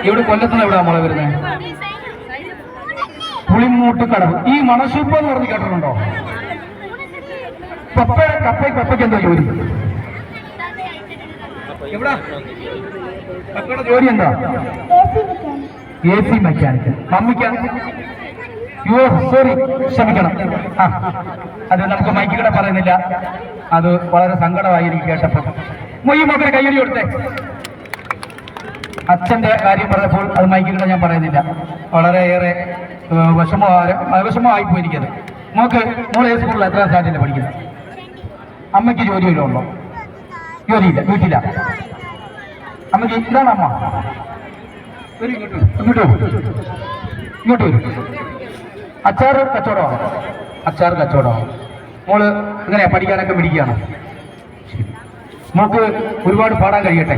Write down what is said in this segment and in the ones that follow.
ഇവിടെ കൊല്ലത്തുനിന്ന് എവിടെയാ മോളെ വരുന്നത്? പുളിമൂട്ട് കടവ്. ഈ മണശിപ്പ് എന്ന് പറഞ്ഞ് കേട്ടിട്ടുണ്ടോ? കപ്പയ്ക്ക് എന്താ ജോലി? എവിടാ കപ്പയുടെ ജോലി എന്താ? AC mechanical. മമ്മിക്കാ? യോ സോറി, ക്ഷമിക്കണം. അത് നമുക്ക് മൈക്കിലൂടെ പറയുന്നില്ല, അത് വളരെ സങ്കടമായി എനിക്ക് കേട്ടപ്പോൾ. ഈ മക്കളെ കയ്യടി കൊടുത്തേ. അച്ഛന്റെ കാര്യം പറഞ്ഞപ്പോൾ അത് മൈക്കിലൂടെ ഞാൻ പറയുന്നില്ല, വളരെയേറെ വിഷമമായിപ്പോയി എനിക്കത്. മോളെ സ്കൂളിൽ എത്ര സ്റ്റാൻഡേർഡിൽ പഠിക്കുന്നത്? അമ്മയ്ക്ക് ജോലിയില്ലോ ഉണ്ടോ? ജോലിയില്ല, വീട്ടില്ല. അമ്മയ്ക്ക് ഇതാണ് അമ്മ. ഇങ്ങോട്ട് വരും. അച്ചാറ് കച്ചവടമാണ്. അച്ചാറ് കച്ചവടമാണ്. മോള് എങ്ങനെയാ പഠിക്കാനൊക്കെ പിടിക്കുകയാണ്? മോക്ക് ഒരുപാട് പാടാൻ കഴിയട്ടെ.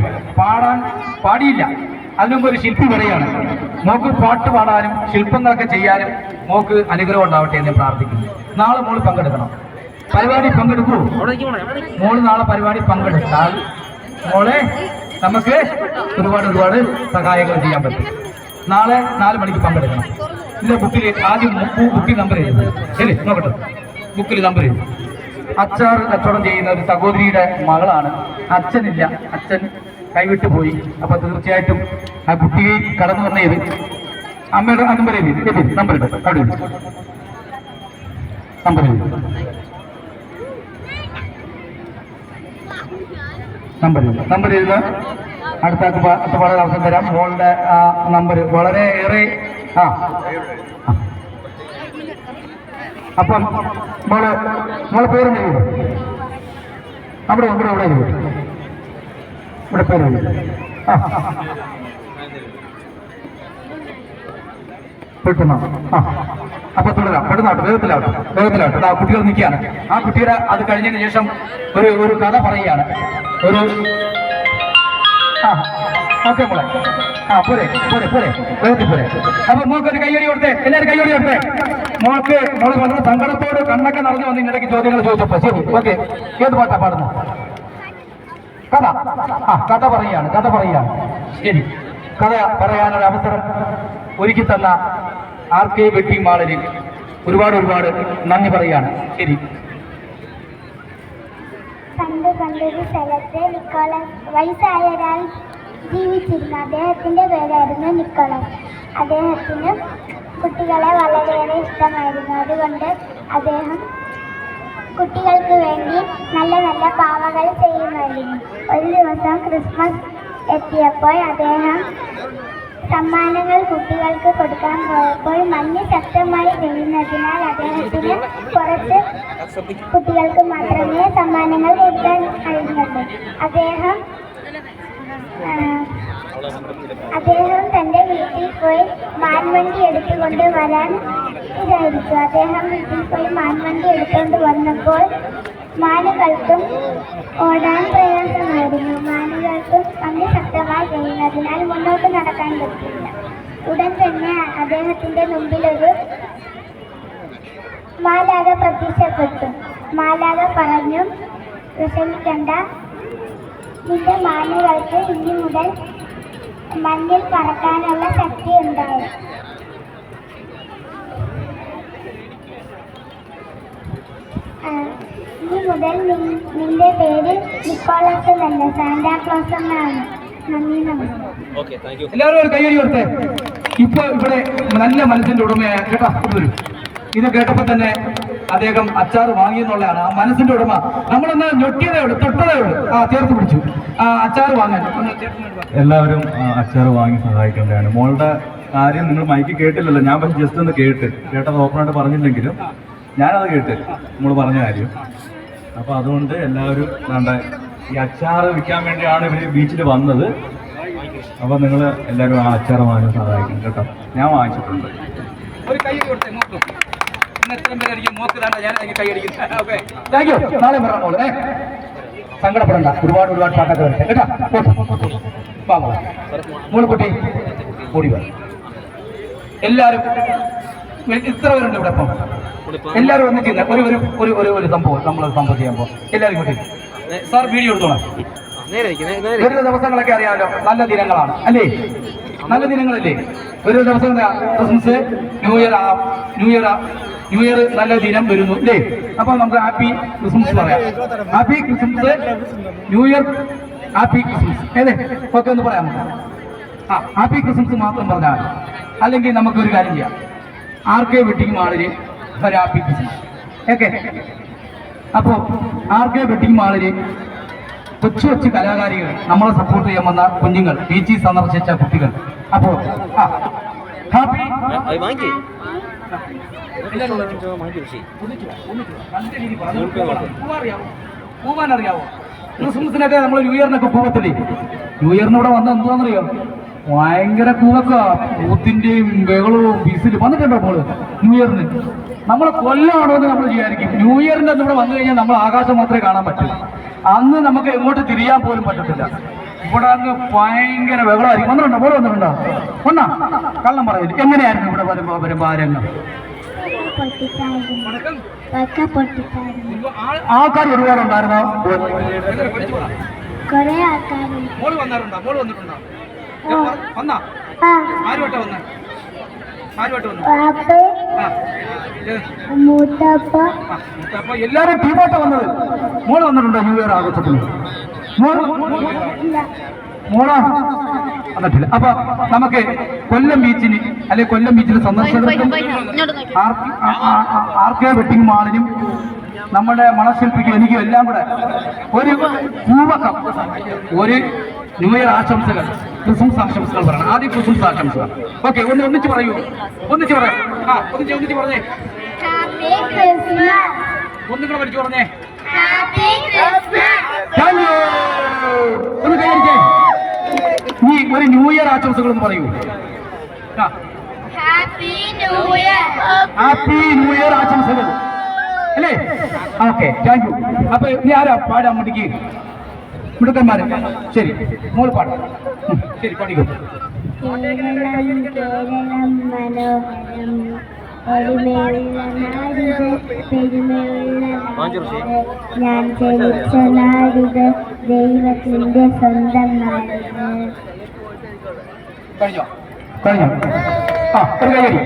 പാടിയില്ല, അതിനുമുമ്പ് ഒരു ശില്പി പറയാണ്, മോക്ക് പാട്ട് പാടാനും ശില്പങ്ങളൊക്കെ ചെയ്യാനും മോക്ക് അനുഗ്രഹം ഉണ്ടാവട്ടെ എന്ന് പ്രാർത്ഥിക്കുന്നു. നാളെ മോള് പങ്കെടുക്കണം. പരിപാടി പങ്കെടുക്കൂ. മോള് നാളെ പരിപാടി പങ്കെടുത്താൽ മോളെ നമുക്ക് ഒരുപാട് സഹായങ്ങൾ ചെയ്യാൻ പറ്റും. നാളെ 4 മണിക്ക് പങ്കെടുക്കണം. ഇല്ല, ബുക്കിൽ ആദ്യം ബുക്കിൽ നമ്പർ എഴുതുന്നത്. ശരി, നോക്കട്ടെ. ബുക്കിൽ നമ്പർ എഴുതും. അച്ചാർ കച്ചവടം ചെയ്യുന്ന ഒരു സഹോദരിയുടെ മകളാണ്. അച്ഛനില്ല, അച്ഛൻ കൈവിട്ടു പോയി. അപ്പൊ തീർച്ചയായിട്ടും ആ കുട്ടി കടന്നു വന്നത് അമ്മയുടെ നമ്പർ എഴുതി. നമ്പർ ഇട്ട് അവിടെ നമ്പർ എഴുതി. നമ്പർ എഴുതുക. അടുത്ത പാടാൻ അവസരം തരാം. മോളുടെ ആ നമ്പർ വളരെയേറെ അപ്പം മോളെ പേര് എഴുതും. ഇവിടെ പേര് എഴുതും. പെട്ടെന്നോ? അപ്പൊ തുടരാം. പെട്ടെന്നാവട്ടെ, വേഗത്തിലാവട്ടെ. ആ കുട്ടികൾ നിൽക്കുകയാണ്. ആ കുട്ടിയുടെ അത് കഴിഞ്ഞതിന് ശേഷം ഒരു കഥ പറയുകയാണ്. ഓക്കെ മോളെ. പോരെ വേഗത്തിൽ പോരെ. അപ്പൊ മോൾക്കൊരു കയ്യടി കൊടുത്തേ. എല്ലാവരും കയ്യടി കൊടുത്തേ. മോള് വളരെ സങ്കടത്തോട് കണ്ണൊക്കെ നിറഞ്ഞു വന്ന് ഇടയ്ക്ക് ചോദ്യങ്ങൾ ചോദിച്ചപ്പോ. ശരി, ഓക്കെ. ഏത് പാട്ടാ പാടുന്നത്? കഥ പറയുകയാണ്. ശരി, കഥ പറയാനൊരു അവസരം ഒരുക്കി തന്ന RK വെഡ്ഡിംഗ് മാളിന് ഒരുപാട് നന്ദി പറയുകയാണ്. ശരി. പണ്ടൊരു സ്ഥലത്ത് വയസ്സായ ഒരാൾ ജീവിച്ചിരുന്നു. അദ്ദേഹത്തിന്റെ പേരായിരുന്നു നിക്കോളസ്. അദ്ദേഹത്തിന് കുട്ടികളെ വളരെയേറെ ഇഷ്ടമായിരുന്നു. അതുകൊണ്ട് അദ്ദേഹം കുട്ടികൾക്ക് വേണ്ടി നല്ല നല്ല പാവകൾ ചെയ്യുമായിരുന്നു. ഒരു ദിവസം ക്രിസ്മസ് എത്തിയപ്പോൾ അദ്ദേഹം സമ്മാനങ്ങൾ കുട്ടികൾക്ക് കൊടുക്കാൻ പോയപ്പോൾ മഞ്ഞ് ശക്തമായി പെയ്യുന്നതിനാൽ അദ്ദേഹത്തിന് കുറച്ച് കുട്ടികൾക്ക് മാത്രമേ സമ്മാനങ്ങൾ കൊടുക്കാൻ കഴിഞ്ഞുള്ളൂ. അദ്ദേഹം തന്റെ വീട്ടിൽ പോയി മാൻവണ്ടി എടുത്തുകൊണ്ട് വരാൻ വിചാരിച്ചു. അദ്ദേഹം വീട്ടിൽ പോയി മാൻവണ്ടി എടുത്തുകൊണ്ട് വന്നപ്പോൾ മാനുകൾക്കും ഓടാൻ പ്രയാസമായിരുന്നു. മാനുകൾക്കും മഞ്ഞ് ശക്തമായി പെയ്യുന്നതിനാൽ മുന്നോട്ട് നടക്കാൻ പറ്റില്ല. ഉടൻ തന്നെ അദ്ദേഹത്തിന്റെ മുമ്പിൽ ഒരു മാലാഖ പ്രത്യക്ഷപ്പെട്ടു. മാലാഖ പറഞ്ഞു, വിഷമിക്കണ്ട, നിന്റെ മാനുകൾക്ക് ഇനി മുതൽ മഞ്ഞിൽ പറക്കാനുള്ള ശക്തി ഉണ്ടാവും. ഇനി മുതൽ നിന്റെ പേര് നിക്കോളാസ് എന്നല്ല, സാന്റാക്ലോസ് എന്നാണ്. എല്ലാവരും ഒരു കയ്യടി കൊടുത്തേ. ഇപ്പൊ ഇവിടെ നല്ല മനസ്സിന്റെ ഉടമയായ കേട്ടോ ഇത് കേട്ടപ്പോ തന്നെ അദ്ദേഹം അച്ചാർ വാങ്ങിയെന്നുള്ളതാണ്. ആ മനസ്സിന്റെ ഉടമ നമ്മളൊന്ന് ഞൊട്ടിയതേ ഉള്ളൂ, തൊട്ടതേ ഉള്ളൂ. ചേർത്ത് പിടിച്ചു. അച്ചാർ വാങ്ങാൻ എല്ലാവരും അച്ചാർ വാങ്ങി സഹായിക്കേണ്ടതാണ്. മോളുടെ കാര്യം നിങ്ങൾ മൈക്ക് കേട്ടില്ലല്ലോ. ഞാൻ പക്ഷെ ജസ്റ്റ് ഒന്ന് കേട്ടത് ഓപ്പണായിട്ട് പറഞ്ഞില്ലെങ്കിലും ഞാനത് കേട്ട് നമ്മൾ പറഞ്ഞ കാര്യം. അപ്പോൾ അതുകൊണ്ട് എല്ലാവരും ഈ അച്ചാർ വിൽക്കാൻ വേണ്ടിയാണ് ഇവർ ബീച്ചിൽ വന്നത്. അപ്പോൾ നിങ്ങൾ എല്ലാവരും ആ അച്ചാർ വാങ്ങാൻ സഹായിക്കും കേട്ടോ. ഞാൻ വാങ്ങിച്ചിട്ടുണ്ട്. ഒരു കൈ കൊടുത്തേ. നാളെ മോളെ സങ്കടപ്പെടണ്ട. ഒരുപാട് പാട്ടൊക്കെ വരട്ടെ കേട്ടോ. മോള് കുട്ടി ഓടി വരും. എല്ലാവരും ഇത്ര പേരുണ്ട് ഇവിടെ. ഇപ്പം എല്ലാവരും ഒന്നും ചെയ്യുന്ന ഒരു സംഭവം സംഭവം ചെയ്യാൻ പോകും. എല്ലാവരും കൂട്ടി സാർ വീഡിയോ എടുത്തോളാം. വരുന്ന ദിവസങ്ങളൊക്കെ അറിയാമല്ലോ, നല്ല ദിനങ്ങളാണ് അല്ലേ? നല്ല ദിനങ്ങളല്ലേ? ഒരു ദിവസം എന്താ ക്രിസ്മസ്, ന്യൂ ഇയർ നല്ല ദിനം വരുന്നു അല്ലേ? അപ്പൊ നമുക്ക് ഹാപ്പി ക്രിസ്മസ് പറയാം. Happy Christmas, new year, happy Christmas ഏതേ ഒക്കെ ഒന്ന് പറയാം. ഹാപ്പി ക്രിസ്മസ് മാത്രം പറഞ്ഞാൽ അല്ലെങ്കിൽ നമുക്കൊരു കാര്യം ചെയ്യാം, RK വെഡിങ് മാളില് ഒരു ഹാപ്പി ക്രിസ്മസ്. ഓക്കെ, അപ്പോൾ RK വെഡിങ് മാളില് കൊച്ചു കലാകാരികൾ, നമ്മളെ സപ്പോർട്ട് ചെയ്യാൻ വന്ന കുഞ്ഞുങ്ങൾ, ബീച്ചിൽ സന്ദർശിച്ച കുട്ടികൾ. അപ്പോൾ ഹാപ്പി പോവാൻ അറിയാവോ? ക്രിസ്മസിനൊക്കെ നമ്മൾ ന്യൂ ഇയറിനൊക്കെ പോകത്തില്ലേ? ന്യൂ ഇയറിന് ഇവിടെ വന്ന എന്താണെന്നറിയോ? ഭയങ്കര കൂവക്ക, പൂത്തിന്റെയും ബഹളവും ബീസിൽ വന്നിട്ടുണ്ടോ മോള്? ന്യൂ ഇയറിന് നമ്മൾ കൊല്ലമാണോ എന്ന് നമ്മൾ വിചാരിക്കും. ന്യൂ ഇയറിന്റെ ഇവിടെ വന്നു കഴിഞ്ഞാൽ നമ്മൾ ആകാശം മാത്രമേ കാണാൻ പറ്റൂ. അന്ന് നമുക്ക് എങ്ങോട്ട് തിരിയാൻ പോലും പറ്റത്തില്ല. ഇവിടെ അങ്ങ് ഭയങ്കര ബഹളമായിരിക്കും. വന്നിട്ടുണ്ടോ മോള്? വന്നിട്ടുണ്ടോ? വന്നാ കള്ളം പറയില്ല. എങ്ങനെയായിരുന്നു ഇവിടെ വരുമ്പോ ആരംഗം? ആൾക്കാർ ഒരുപാടുണ്ടായിരുന്നോ? മോള് വന്നാറുണ്ടോ? മോള് വന്നിട്ടുണ്ടോ? വന്നാ ആരുമായിട്ടാ വന്നേ? അപ്പൊ എല്ലാരും ടീമായിട്ടാ വന്നത്. മോള് വന്നിട്ടുണ്ടോ ന്യൂ ഇയർ ആഘോഷത്തിന്? മോളാ വന്നിട്ടില്ല. അപ്പൊ നമുക്ക് കൊല്ലം ബീച്ചിന് അല്ലെ കൊല്ലം ബീച്ചിൽ സന്ദർശകർക്കും RK വെഡിങ് മാളിനും നമ്മുടെ മണശില്പിക്കും എനിക്കും എല്ലാം കൂടെ ഒരു പൂവക്കം, ഒരു ന്യൂ ഇയർ ആശംസകൾ, ക്രിസ്മസ് ആശംസകൾ പറയണം. ആദ്യം ക്രിസ്മസ് ആശംസകൾ. ഓക്കെ, ഒന്നിച്ച് പറയൂ. ഒന്നിച്ച് പറയാം. ഒന്നിച്ച് പറഞ്ഞേ. ഒന്നുകൂടെ പഠിച്ചു പറഞ്ഞേ. ഒന്ന് കൈയടിച്ചേ. നീ ഒരു ന്യൂ ഇയർ ആശംസകൾ ഒന്ന് പറയൂ. ഹാപ്പി ന്യൂ ഇയർ ആശംസകൾ അല്ലേ? Okay, thank you. അപ്പൊ നീ ആരാ പാടാൻ വേണ്ടിക്ക്? മിടുക്കന്മാര്. ശരി, മോള് പാടാം. ശരി, പാടിക്കോ. കേരളം മനോഹരം, ഒരുമയുള്ള നാടിത്, പെരുമയുള്ള നാടിത്, ഞാൻ ജനിച്ച നാടിത്, ദൈവത്തിന്റെ സ്വന്തം നാടിത്. കഴിഞ്ഞോ? ഒരു കൈയടി.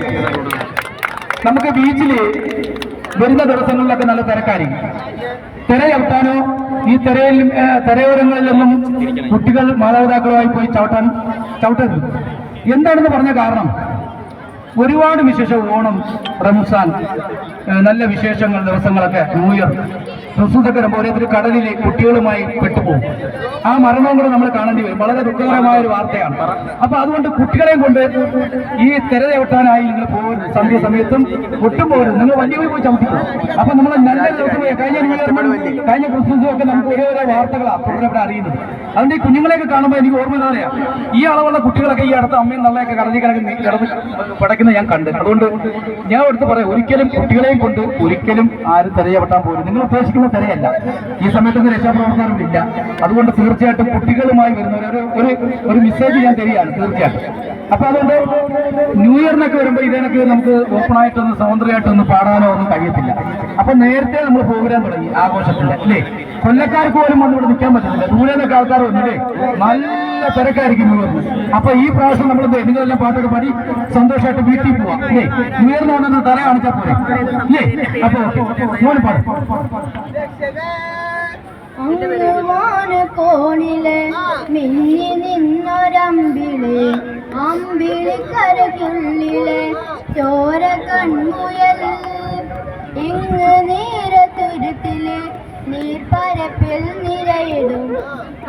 നമുക്ക് ബീച്ചില് വരുന്ന ദിവസങ്ങളിലൊക്കെ നല്ല തിരക്കായിരിക്കും. തിര ചവിട്ടാനോ ഈ തിരയോരങ്ങളിലൊന്നും കുട്ടികൾ മാതാപിതാക്കളുമായി പോയി ചവിട്ടരുത്. എന്താണെന്ന് പറഞ്ഞ കാരണം, ഒരുപാട് വിശേഷം, ഓണം, റംസാൻ, നല്ല വിശേഷങ്ങൾ ദിവസങ്ങളൊക്കെ, ന്യൂ ഇയർ, ക്രിസ്മസൊക്കെ വരുമ്പോൾ ഓരോരുത്തർ കടലിൽ കുട്ടികളുമായി പെട്ടുപോകും. ആ മരണവും കൂടെ നമ്മൾ കാണേണ്ടി വരും. വളരെ ദുഃഖകരമായ ഒരു വാർത്തയാണ്. അപ്പൊ അതുകൊണ്ട് കുട്ടികളെയും കൊണ്ട് ഈ തിര ചവിട്ടാനായി നിങ്ങൾ പോകരുത്. സന്ധ്യ സമയത്തും ഒട്ടും പോകരുത്. നിങ്ങൾ വലിയ പോയി ചവിട്ടിക്കും. അപ്പൊ നമ്മൾ നല്ല ദിവസം കഴിഞ്ഞ ന്യൂ ഇയറിനും കഴിഞ്ഞ ക്രിസ്മസും ഒക്കെ നമുക്ക് ഓരോ വാർത്തകളാണ് തുടരെ അറിയുന്നത്. അതുകൊണ്ട് ഈ കുഞ്ഞുങ്ങളെയൊക്കെ കാണുമ്പോൾ എനിക്ക് ഓർമ്മ എന്താ പറയാ, ഈ അളവുള്ള കുട്ടികളൊക്കെ ഈ അടുത്ത അമ്മയും നല്ലതൊക്കെ കിടന്ന് പടയ്ക്കുന്ന ഞാൻ കണ്ട്. അതുകൊണ്ട് ഞാൻ എടുത്ത് പറയാം, ഒരിക്കലും കുട്ടികളെയും കൊണ്ട് ഒരിക്കലും ആരും തിരയപ്പെട്ടാൻ പോലും. നിങ്ങൾ ഉദ്ദേശിക്കുന്ന തിരയല്ല. ഈ സമയത്തൊന്നും രക്ഷാപ്രവർത്തനമില്ല. അതുകൊണ്ട് തീർച്ചയായിട്ടും കുട്ടികളുമായി വരുന്ന ഒരു മെസ്സേജ് ഞാൻ തരികയാണ് തീർച്ചയായിട്ടും. അപ്പൊ അതുകൊണ്ട് ന്യൂ ഇയറിനൊക്കെ വരുമ്പോൾ ഇതിനൊക്കെ നമുക്ക് ഓപ്പണായിട്ടൊന്ന് സ്വതന്ത്രമായിട്ടൊന്ന് പാടാനോ ഒന്നും കഴിയത്തില്ല. അപ്പൊ നേരത്തെ നമ്മൾ പ്രോഗ്രാം തുടങ്ങി ആഘോഷത്തിന്റെ അല്ലേ? കൊല്ലക്കാർക്ക് പോലും വന്ന് ഇവിടെ നിൽക്കാൻ പറ്റത്തില്ല. ദൂരെ നിന്നൊക്കെ ആൾക്കാർ വന്നില്ലേ, നല്ല തിരക്കായിരിക്കും ന്യൂ ഇയറിന്. അപ്പൊ ഈ പ്രാവശ്യം നമ്മൾ നിങ്ങളെല്ലാം പാട്ടൊക്കെ പാടി സന്തോഷമായിട്ട് വീട്ടിൽ പോവാം അല്ലേ? ന്യൂ ഇയറിന് വന്നൊന്ന് തല കാണിച്ചാൽ പോലെ അല്ലേ? അപ്പൊ മോനെ പാടും. കോണിലെ മിന്നി നിന്നൊരമ്പിളി, അമ്പിളിക്കരയ്ക്കുള്ളിലെ ചോര കൺമുയൽ, ഇങ്ങ് നീരത്തുരുത്തിലെ നീർപ്പരപ്പിൽ നിരയിടും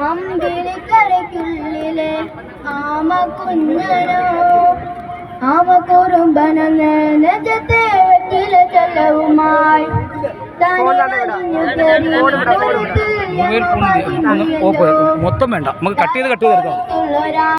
അമ്പിളിക്കരയ്ക്കുള്ളിലെ ആമ കുഞ്ഞനോ, ആമ കുറുമ്പനെന്ന് നെഞ്ചത്തെ വെറ്റില ചെല്ലവുമായി മൊത്തം വേണ്ട, നമുക്ക് കട്ട് ചെയ്ത് എടുക്കാം.